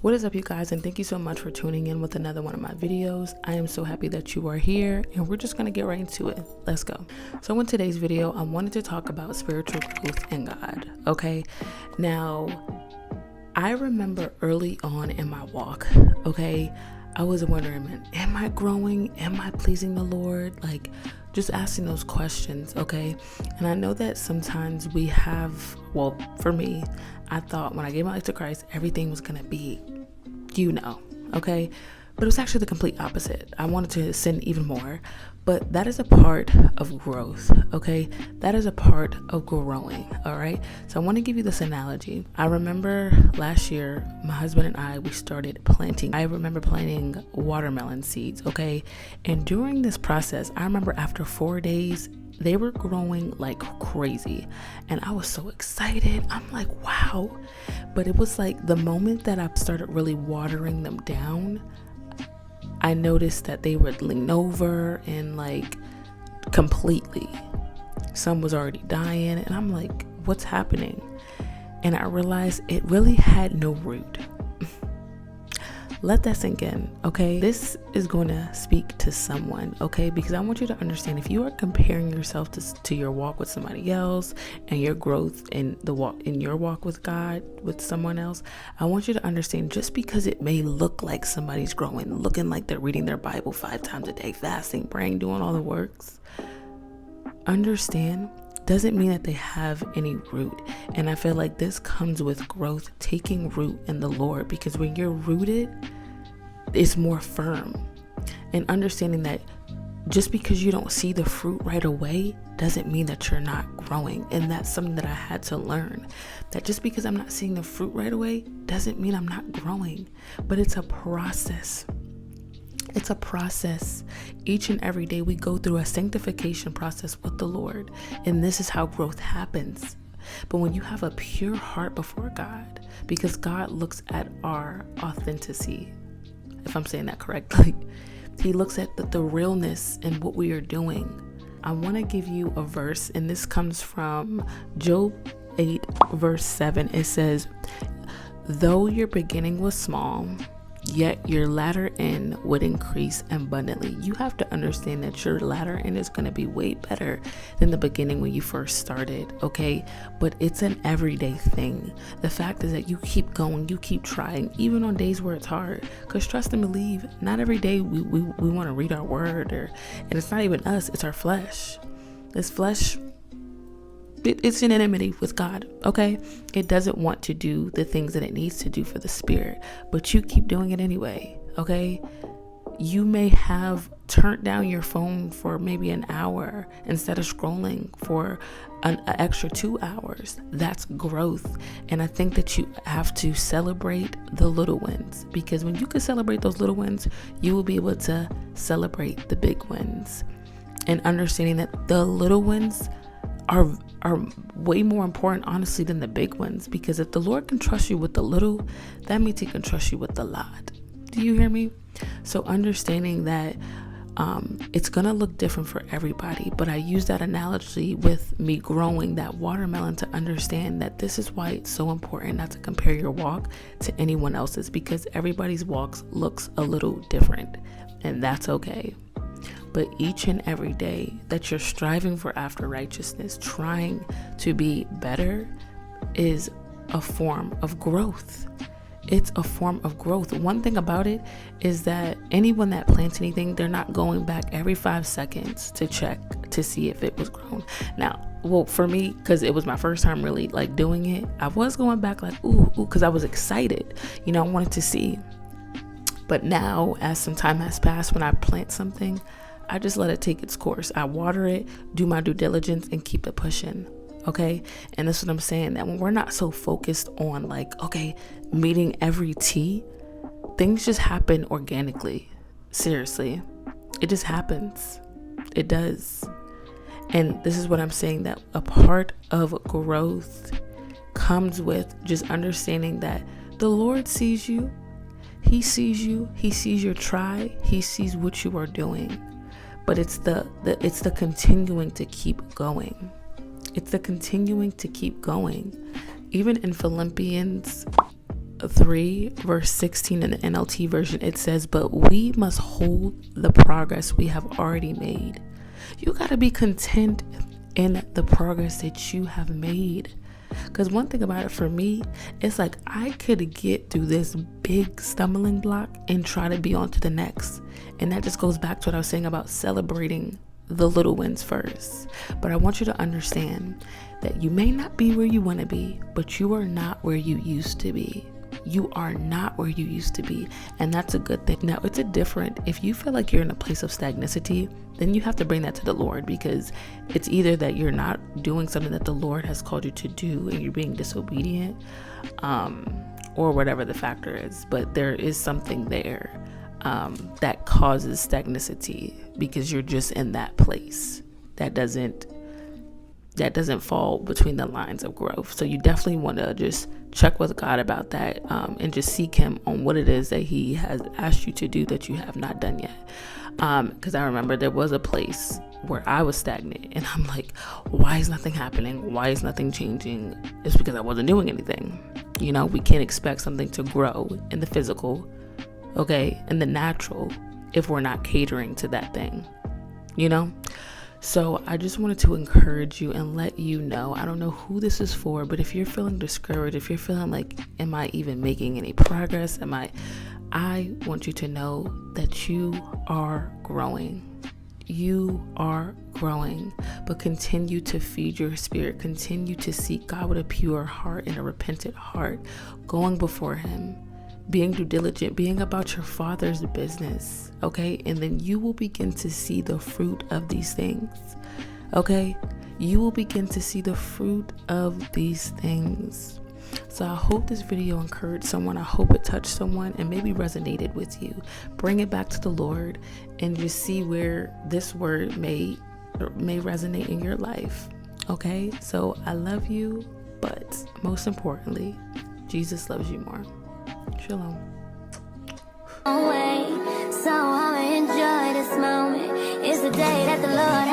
What is up, you guys, and thank you so much for tuning in with another one of my videos. I am so happy that you are here, and we're just gonna get right into it. Let's go. So in today's video, I wanted to talk about spiritual growth in God. Okay, now I remember early on in my walk, okay, I was wondering, man, am I growing? Am I pleasing the Lord? Like, just asking those questions, okay? And I know that sometimes we have, well, for me, I thought when I gave my life to Christ, everything was gonna be, okay? But it was actually the complete opposite. I wanted to sin even more, but that is a part of growth, okay? That is a part of growing, all right? So I want to give you this analogy. I remember last year, my husband and I, we started planting. I remember planting watermelon seeds, okay? And during this process, I remember after 4 days, they were growing like crazy. And I was so excited. I'm like, wow. But it was like the moment that I started really watering them down, I noticed that they would lean over and like completely. Some was already dying, and I'm like, what's happening? And I realized it really had no root. Let that sink in, okay? This is going to speak to someone, okay? Because I want you to understand, if you are comparing yourself to your walk with somebody else and your growth in your walk with God with someone else, I want you to understand, just because it may look like somebody's growing, looking like they're reading their Bible 5 times a day, fasting, praying, doing all the works, understand, doesn't mean that they have any root. And I feel like this comes with growth, taking root in the Lord, because when you're rooted, it's more firm. And understanding that just because you don't see the fruit right away doesn't mean that you're not growing. And that's something that I had to learn, that just because I'm not seeing the fruit right away doesn't mean I'm not growing. But it's a process. It's a process. Each and every day we go through a sanctification process with the Lord, and this is how growth happens. But when you have a pure heart before God, because God looks at our authenticity, if I'm saying that correctly, he looks at the realness in what we are doing. I want to give you a verse, and this comes from Job 8 verse 7. It says, though your beginning was small, yet your latter end would increase abundantly. You have to understand that your latter end is going to be way better than the beginning when you first started, okay? But it's an everyday thing. The fact is that you keep going, you keep trying, even on days where it's hard. Because trust and believe, not every day we want to read our word, and it's not even us, it's our flesh. This flesh, it's in enmity with God, okay? It doesn't want to do the things that it needs to do for the spirit, but you keep doing it anyway, okay? You may have turned down your phone for maybe an hour instead of scrolling for an extra 2 hours. That's growth. And I think that you have to celebrate the little wins, because when you can celebrate those little wins, you will be able to celebrate the big wins. And understanding that the little wins are way more important, honestly, than the big ones. Because if the Lord can trust you with the little, that means he can trust you with the lot. Do you hear me? So understanding that it's gonna look different for everybody, but I use that analogy with me growing that watermelon to understand that this is why it's so important not to compare your walk to anyone else's, because everybody's walks looks a little different, and that's okay. But each and every day that you're striving for after righteousness, trying to be better, is a form of growth. It's a form of growth. One thing about it is that anyone that plants anything, they're not going back every 5 seconds to check to see if it was grown. Now, well, for me, because it was my first time really like doing it, I was going back like, ooh, because I was excited. I wanted to see. But now, as some time has passed, when I plant something, I just let it take its course. I water it, do my due diligence, and keep it pushing. Okay. And that's what I'm saying, that when we're not so focused on like, okay, meeting every T, things just happen organically. Seriously. It just happens. It does. And this is what I'm saying, that a part of growth comes with just understanding that the Lord sees you. He sees you. He sees your try. He sees what you are doing. But it's the continuing to keep going. It's the continuing to keep going. Even in Philippians 3 verse 16 in the NLT version, it says, but we must hold the progress we have already made. You got to be content in the progress that you have made. Because one thing about it for me, it's like I could get through this big stumbling block and try to be on to the next. And that just goes back to what I was saying about celebrating the little wins first. But I want you to understand that you may not be where you want to be, but you are not where you used to be. You are not where you used to be, and that's a good thing. Now, it's a different, if you feel like you're in a place of stagnancy, then you have to bring that to the Lord, because it's either that you're not doing something that the Lord has called you to do and you're being disobedient, or whatever the factor is. But there is something there that causes stagnancy, because you're just in that place that doesn't fall between the lines of growth. So you definitely want to just check with God about that, and just seek him on what it is that he has asked you to do that you have not done yet. Because I remember there was a place where I was stagnant, and I'm like, why is nothing happening? Why is nothing changing? It's because I wasn't doing anything. You know, we can't expect something to grow in the physical, okay, in the natural, if we're not catering to that thing, you know? So I just wanted to encourage you and let you know, I don't know who this is for, but if you're feeling discouraged, if you're feeling like, am I even making any progress? I want you to know that you are growing. You are growing, but continue to feed your spirit. Continue to seek God with a pure heart and a repentant heart, going before him, being due diligent, being about your Father's business, okay? And then you will begin to see the fruit of these things, okay? You will begin to see the fruit of these things. So I hope this video encouraged someone. I hope it touched someone and maybe resonated with you. Bring it back to the Lord and just see where this word may resonate in your life, okay? So I love you, but most importantly, Jesus loves you more. Shalom. So I'ma enjoy this moment. It's the day that the Lord